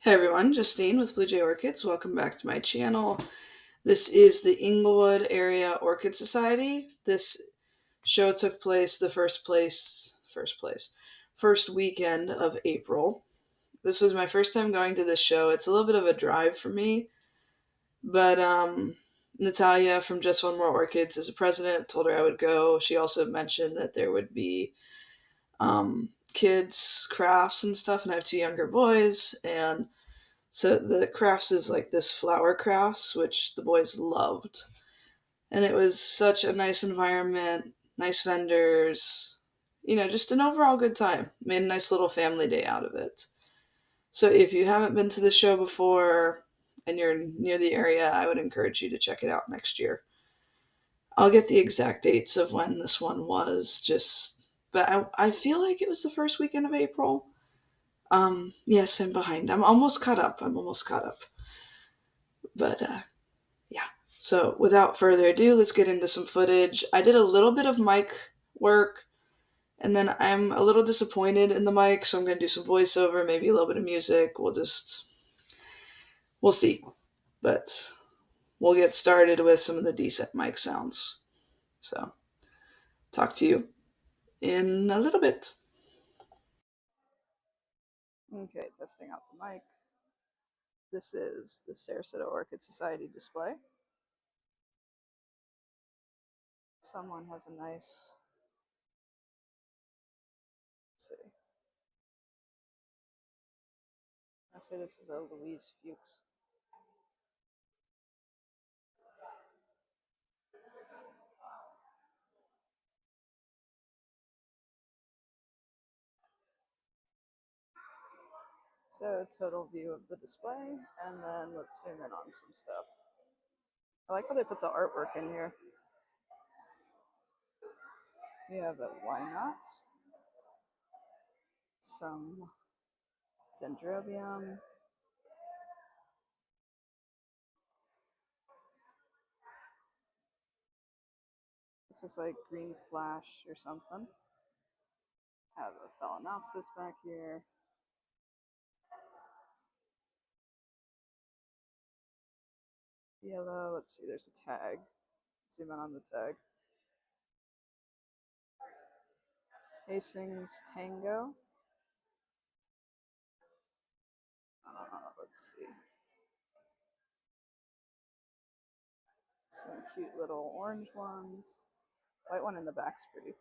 Hey everyone, Justine with Blue Jay Orchids. Welcome back to my channel. This is the Englewood Area Orchid Society. This show took place first weekend of April. This was my first time going to this show. It's a little bit of a drive for me, but Natalia from Just One More Orchids is the president. Told her I would go. She also mentioned that there would be kids crafts and stuff, and I have two younger boys, and so the crafts is like this flower crafts, which the boys loved. And it was such a nice environment, nice vendors, just an overall good time. Made a nice little family day out of it. So if you haven't been to the show before and you're near the area, I would encourage you to check it out next year. I'll get the exact dates of when this one was, but I feel like it was the first weekend of April. Yes, I'm behind. I'm almost caught up. But yeah. So without further ado, let's get into some footage. I did a little bit of mic work, and then I'm a little disappointed in the mic, so I'm going to do some voiceover, maybe a little bit of music. We'll see. But we'll get started with some of the decent mic sounds. So, talk to you in a little bit. Okay, testing out the mic. This is the Sarasota Orchid Society display. Someone has a nice, let's see, I say this is a Louise Fuchs. So total view of the display, and then let's zoom in on some stuff. I like how they put the artwork in here. We have a why not, some dendrobium, this looks like green flash or something. Have a phalaenopsis back here. Yellow, let's see, there's a tag. Zoom in on the tag. Hastings Tango. Let's see. Some cute little orange ones. White one in the back's pretty.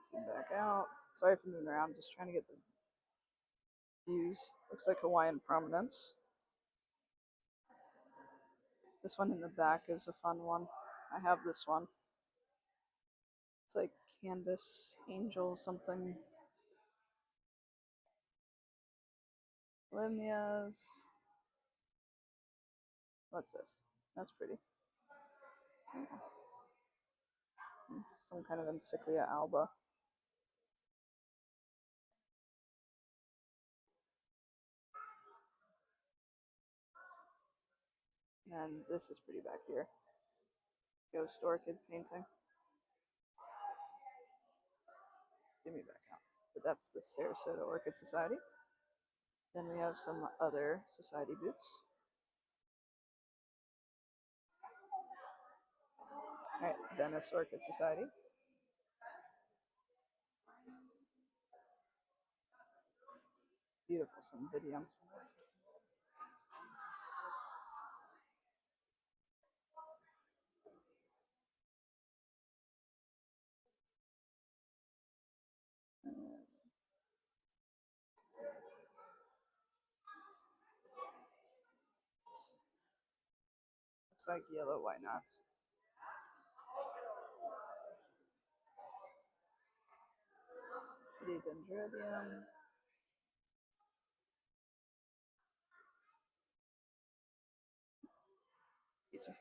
Zoom back out. Sorry for moving around, just trying to get the views. Looks like Hawaiian prominence. This one in the back is a fun one. I have this one. It's like canvas angel something. Limnias. What's this? That's pretty. It's some kind of Encyclia alba. And this is pretty back here. Ghost orchid painting. See me back out. But that's the Sarasota Orchid Society. Then we have some other society booths. Alright, Venice Orchid Society. Beautiful Cymbidium. Looks like yellow, why not? Pretty dendrobium. Excuse me.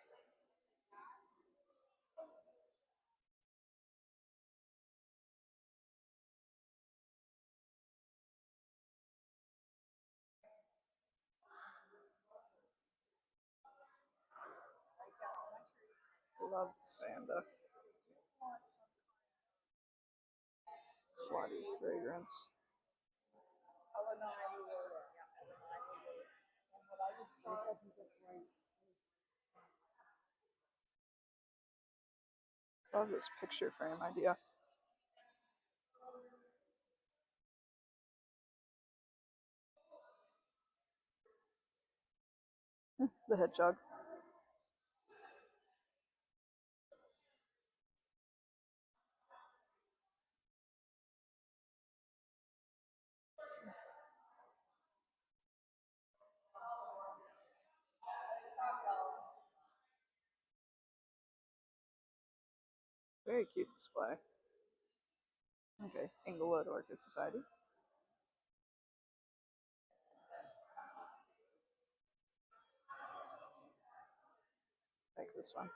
Love Svanda. Squatty fragrance. Love this picture frame idea. The hedgehog. Very cute display. Okay, Englewood Orchid Society. Like this one.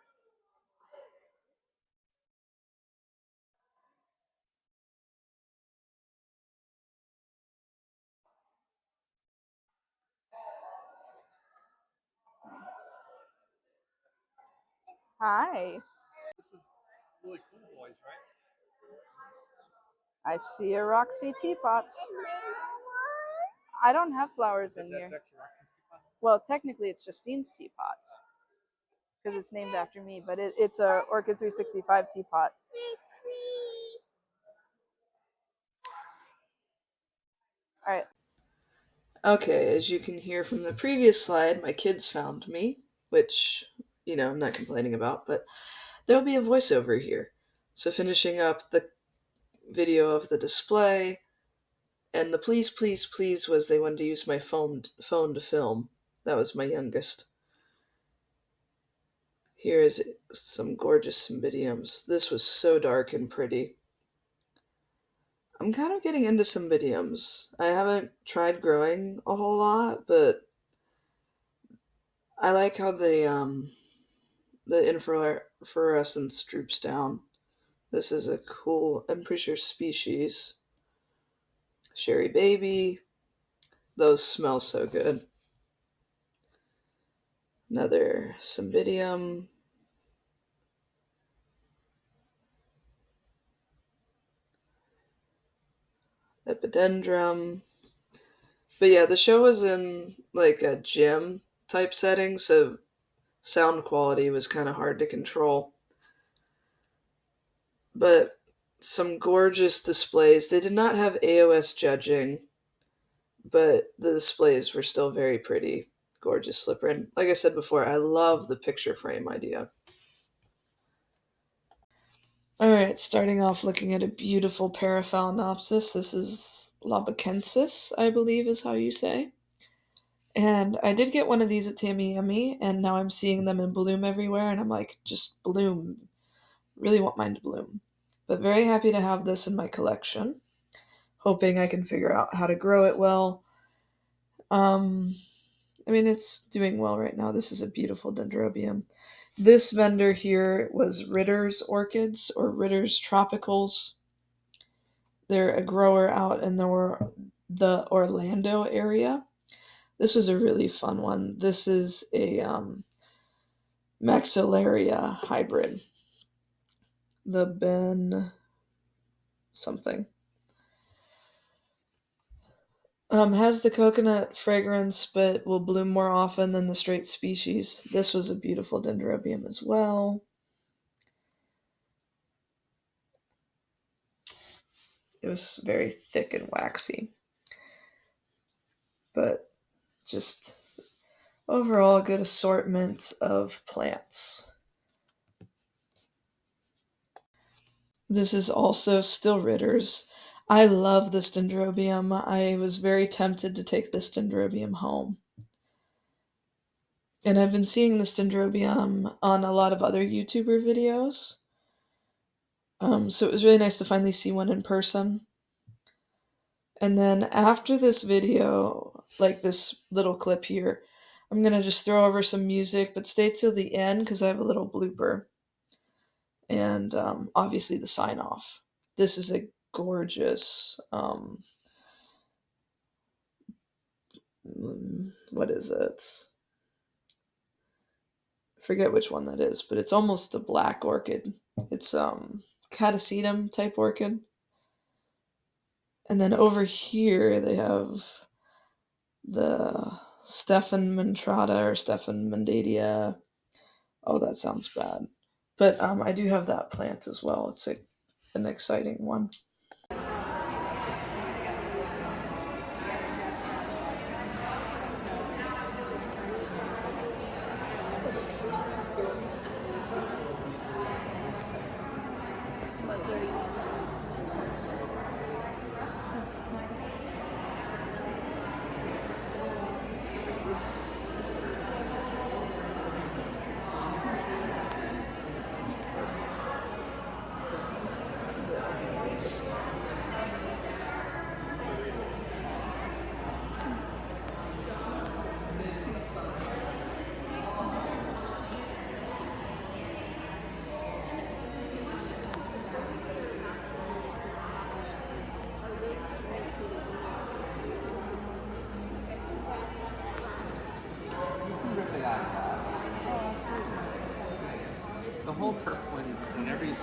Hi. Really cool boys, right? I see a Roxy teapot. I don't have flowers in here. Well, technically it's Justine's teapot because it's named after me, but it's a Orchid 365 teapot. All right. Okay, as you can hear from the previous slide, my kids found me, which, I'm not complaining about, but there will be a voiceover here. So finishing up the video of the display, and the please, please, please was they wanted to use my phone to film. That was my youngest. Here is some gorgeous cymbidiums. This was so dark and pretty. I'm kind of getting into cymbidiums. I haven't tried growing a whole lot, but I like how the inflorescence droops down. This is a cool, I'm pretty sure species. Sherry Baby. Those smell so good. Another cymbidium. Epidendrum. But yeah, the show was in like a gym type setting, so sound quality was kind of hard to control. But some gorgeous displays. They did not have AOS judging, but the displays were still very pretty. Gorgeous slipper. And like I said before, I love the picture frame idea. Alright, starting off looking at a beautiful Paraphalaenopsis. This is Labacensis, I believe is how you say. And I did get one of these at Tamiami, and now I'm seeing them in bloom everywhere, and I'm like, just bloom. Really want mine to bloom. But very happy to have this in my collection. Hoping I can figure out how to grow it well. It's doing well right now. This is a beautiful dendrobium. This vendor here was Ritter's Orchids or Ritter's Tropicals. They're a grower out in the Orlando area. This was a really fun one. This is a Maxillaria hybrid. The Ben something. Has the coconut fragrance, but will bloom more often than the straight species. This was a beautiful dendrobium as well. It was very thick and waxy, but just overall a good assortment of plants. This is also still Ritter's. I love this dendrobium. I was very tempted to take this dendrobium home. And I've been seeing this dendrobium on a lot of other YouTuber videos. So it was really nice to finally see one in person. And then after this video, like this little clip here, I'm going to just throw over some music, but stay till the end because I have a little blooper. And obviously the sign off. This is a gorgeous, what is it? Forget which one that is, but it's almost a black orchid. It's catasetum type orchid. And then over here they have the Stefan Mentrada or Stefan Mendadia. Oh, that sounds bad. But I do have that plant as well. It's an exciting one. The whole whenever you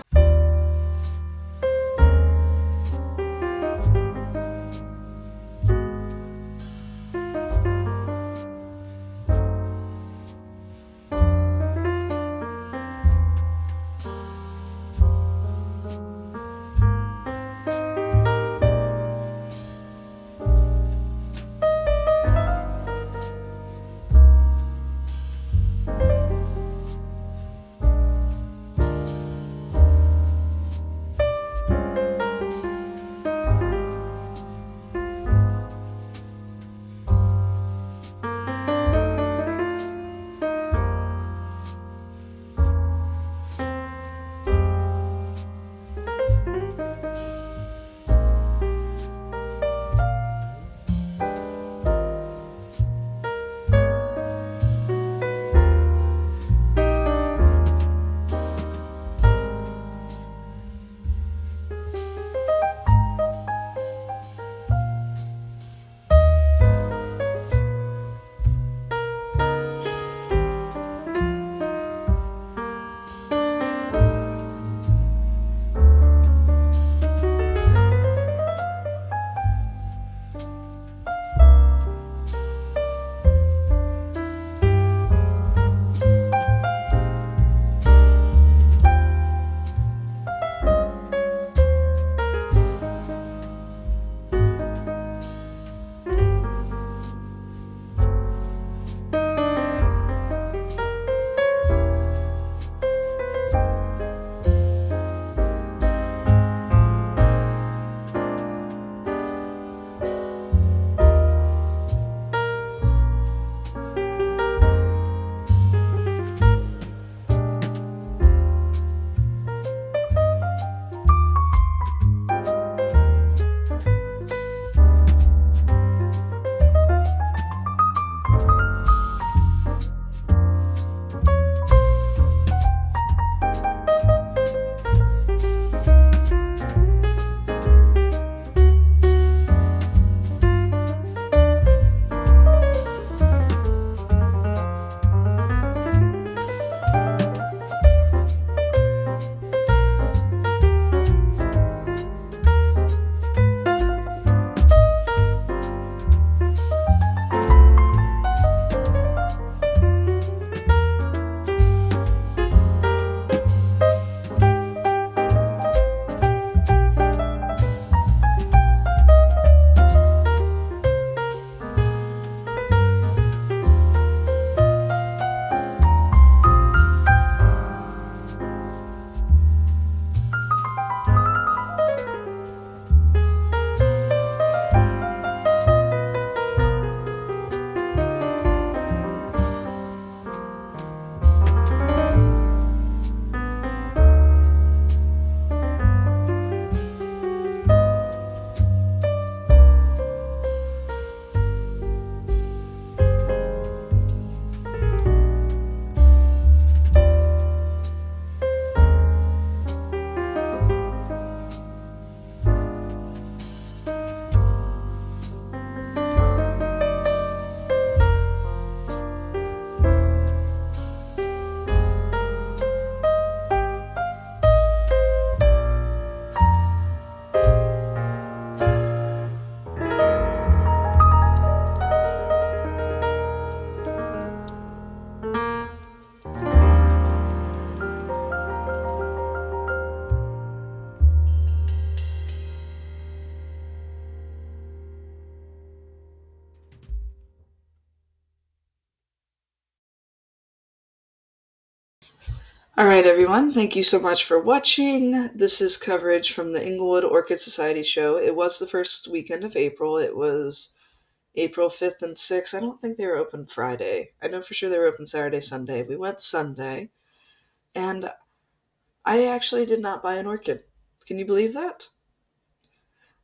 Alright, everyone, thank you so much for watching. This is coverage from the Englewood Orchid Society show. It was the first weekend of April. It was April 5th and 6th. I don't think they were open Friday. I know for sure they were open Saturday, Sunday. We went Sunday, and I actually did not buy an orchid. Can you believe that?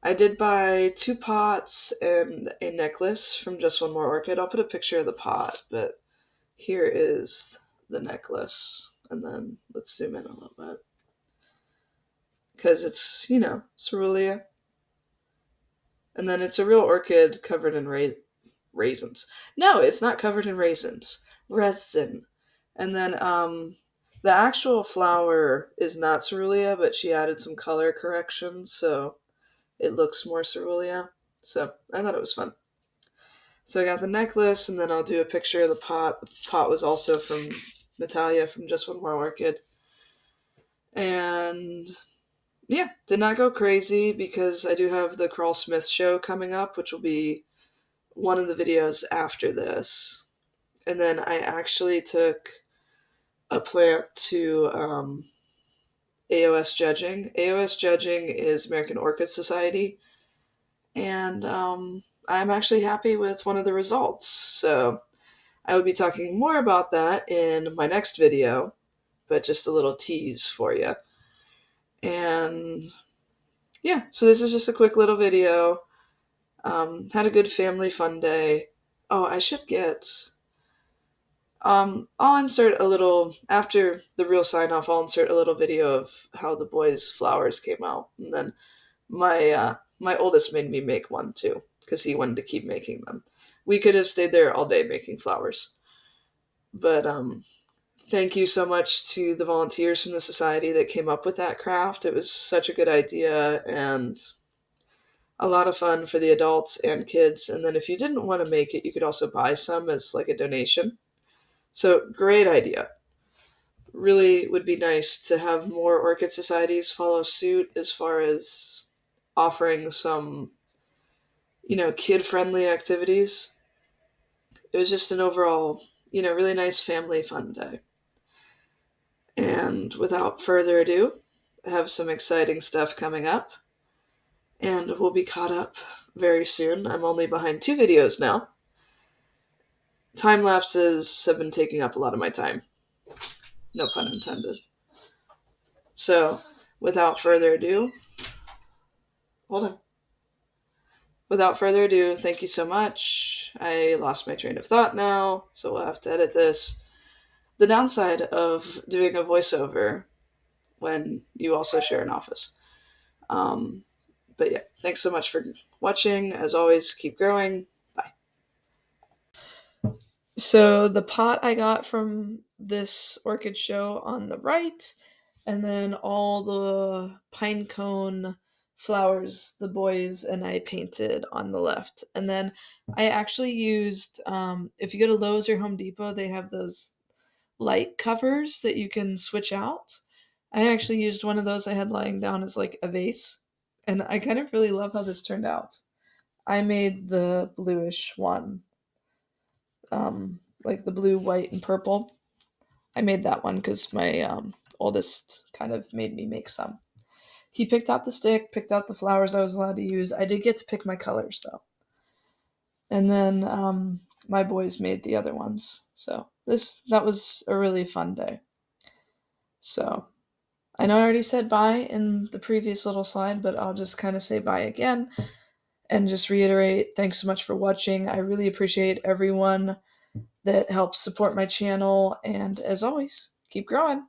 I did buy 2 pots and a necklace from Just One More Orchid. I'll put a picture of the pot, but here is the necklace. And then let's zoom in a little bit. Because it's, cerulean. And then it's a real orchid covered in raisins. No, it's not covered in raisins. Resin. And then the actual flower is not cerulean, but she added some color corrections, so it looks more cerulean. So I thought it was fun. So I got the necklace, and then I'll do a picture of the pot. The pot was also from Natalia from Just One More Orchid. And yeah, did not go crazy because I do have the Carl Smith show coming up, which will be one of the videos after this. And then I actually took a plant to AOS judging. AOS judging is American Orchid Society, and I'm actually happy with one of the results. So I will be talking more about that in my next video, but just a little tease for you. And yeah, so this is just a quick little video. Had a good family fun day. Oh, I should get. I'll insert a little after the real sign off. I'll insert a little video of how the boys' flowers came out, and then my oldest made me make one too because he wanted to keep making them. We could have stayed there all day making flowers, but thank you so much to the volunteers from the society that came up with that craft. It was such a good idea and a lot of fun for the adults and kids. And then if you didn't want to make it, you could also buy some as like a donation. So great idea. Really would be nice to have more orchid societies follow suit as far as offering some, kid friendly activities. It was just an overall, really nice family fun day. And without further ado, I have some exciting stuff coming up, and we'll be caught up very soon. I'm only behind 2 videos now. Time lapses have been taking up a lot of my time. No pun intended. So, without further ado, hold on. Without further ado, thank you so much. I lost my train of thought now, so we'll have to edit this. The downside of doing a voiceover when you also share an office. But yeah, thanks so much for watching. As always, keep growing. Bye. So the pot I got from this orchid show on the right, and then all the pine cone flowers the boys and I painted on the left. And then I actually used, if you go to Lowe's or Home Depot, they have those light covers that you can switch out. I actually used one of those I had lying down as like a vase, and I kind of really love how this turned out. I made the bluish one, like the blue, white, and purple. I made that one because my oldest kind of made me make some. He picked out the stick, picked out the flowers I was allowed to use. I did get to pick my colors though. And then my boys made the other ones. So that was a really fun day. So I know I already said bye in the previous little slide, but I'll just kind of say bye again and just reiterate thanks so much for watching. I really appreciate everyone that helps support my channel, and as always, keep growing.